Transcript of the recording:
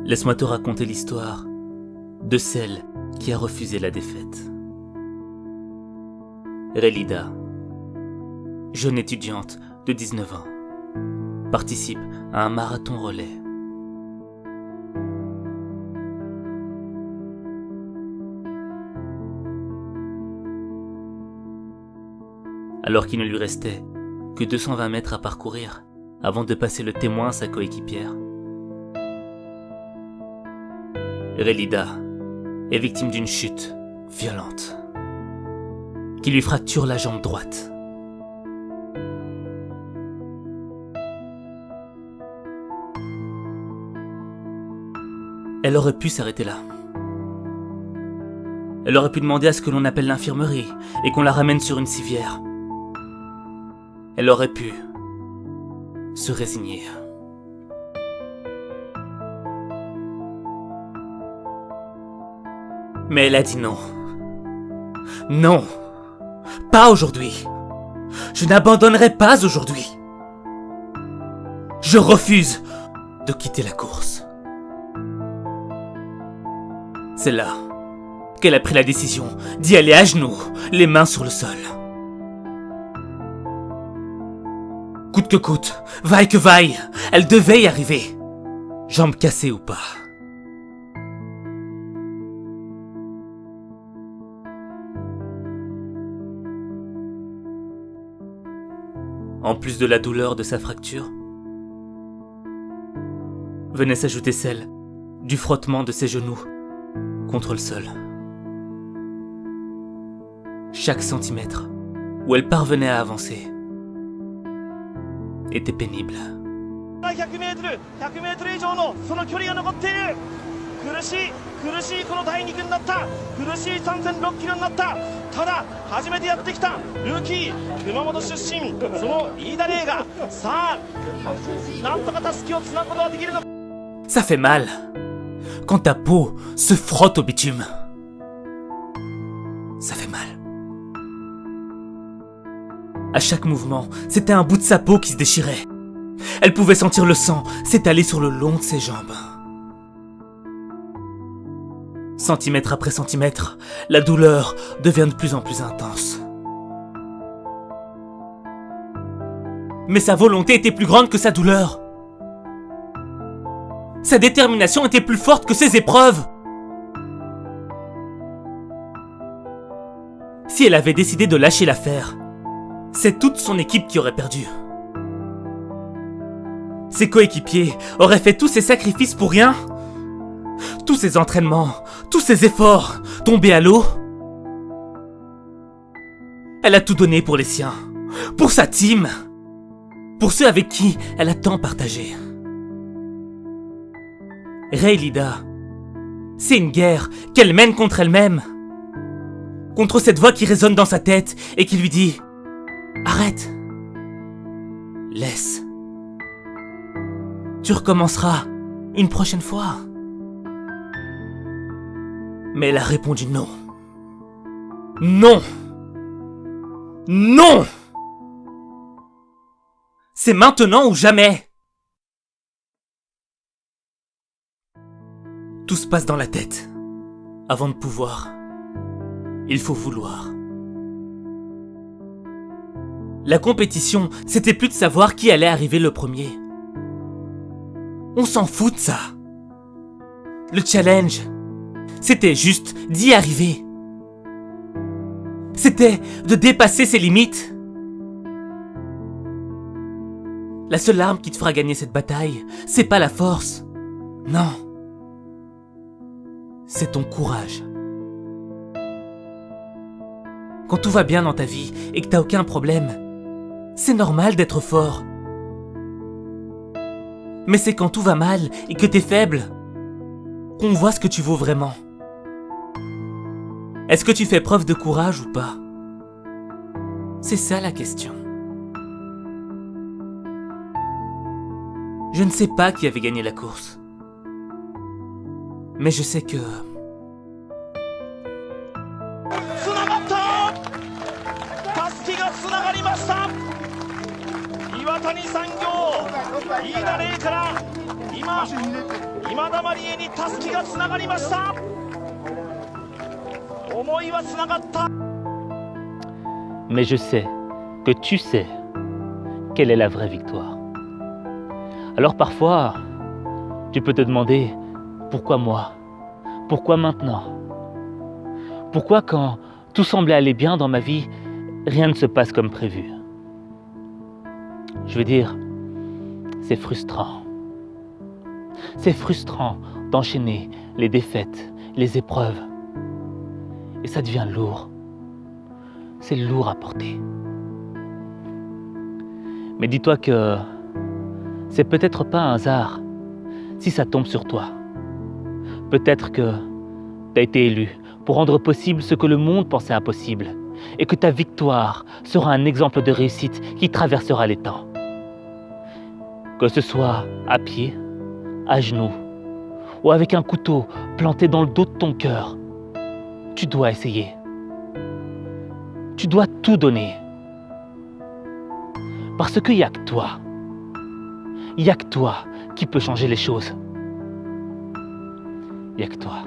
Laisse-moi te raconter l'histoire de celle qui a refusé la défaite. Relida, jeune étudiante de 19 ans, participe à un marathon relais. Alors qu'il ne lui restait que 220 mètres à parcourir avant de passer le témoin à sa coéquipière, Relida est victime d'une chute violente qui lui fracture la jambe droite. Elle aurait pu s'arrêter là. Elle aurait pu demander à ce que l'on appelle l'infirmerie et qu'on la ramène sur une civière. Elle aurait pu se résigner. Mais elle a dit non. Non, pas aujourd'hui. Je n'abandonnerai pas aujourd'hui. Je refuse de quitter la course. C'est là qu'elle a pris la décision d'y aller à genoux, les mains sur le sol. Coûte que coûte, vaille que vaille, elle devait y arriver. Jambes cassées ou pas. En plus de la douleur de sa fracture, venait s'ajouter celle du frottement de ses genoux contre le sol. Chaque centimètre où elle parvenait à avancer était pénible. 100m 以上のその距離が残っている。苦しいこの第2区になった。苦しい 3.6 キロになった。ただ初めてやってきたルーキー熊本出身その飯田玲がさあなんとか襷をつなぐことができるのか。 Ça fait mal quand ta peau se frotte au bitume. Ça fait mal. À chaque mouvement, c'était un bout de sa peau qui se déchirait. Elle pouvait sentir le sang s'étaler sur le long de ses jambes. Centimètre après centimètre, la douleur devient de plus en plus intense. Mais sa volonté était plus grande que sa douleur. Sa détermination était plus forte que ses épreuves. Si elle avait décidé de lâcher l'affaire, c'est toute son équipe qui aurait perdu. Ses coéquipiers auraient fait tous ces sacrifices pour rien. Tous ces entraînements, tous ces efforts tombés à l'eau. Elle a tout donné pour les siens, pour sa team, pour ceux avec qui elle a tant partagé. Relida, c'est une guerre qu'elle mène contre elle-même. Contre cette voix qui résonne dans sa tête et qui lui dit « Arrête, laisse. Tu recommenceras une prochaine fois. » Mais elle a répondu non. Non. Non. C'est maintenant ou jamais. Tout se passe dans la tête. Avant de pouvoir, il faut vouloir. La compétition, c'était plus de savoir qui allait arriver le premier. On s'en fout de ça. Le challenge, c'était juste d'y arriver. C'était de dépasser ses limites. La seule arme qui te fera gagner cette bataille, c'est pas la force. Non. C'est ton courage. Quand tout va bien dans ta vie et que t'as aucun problème, c'est normal d'être fort. Mais c'est quand tout va mal et que t'es faible qu'on voit ce que tu vaux vraiment. Est-ce que tu fais preuve de courage ou pas? C'est ça la question. Je ne sais pas qui avait gagné la course. Mais je sais que... つながった。襷がつながりました。岩岩谷産業飯田怜から今田麻里絵にたすきがつながりました。思いはつながった。 Mais je sais que tu sais quelle est la vraie victoire. Alors parfois, tu peux te demander pourquoi moi? Pourquoi maintenant? Pourquoi quand tout semblait aller bien dans ma vie, rien ne se passe comme prévu? Je veux dire, c'est frustrant. C'est frustrant d'enchaîner les défaites, les épreuves. Et ça devient lourd. C'est lourd à porter. Mais dis-toi que c'est peut-être pas un hasard si ça tombe sur toi. Peut-être que tu as été élu pour rendre possible ce que le monde pensait impossible et que ta victoire sera un exemple de réussite qui traversera les temps. Que ce soit à pied, à genoux ou avec un couteau planté dans le dos de ton cœur, tu dois essayer. Tu dois tout donner. Parce qu'il n'y a que toi. Il n'y a que toi qui peux changer les choses. Il n'y a que toi.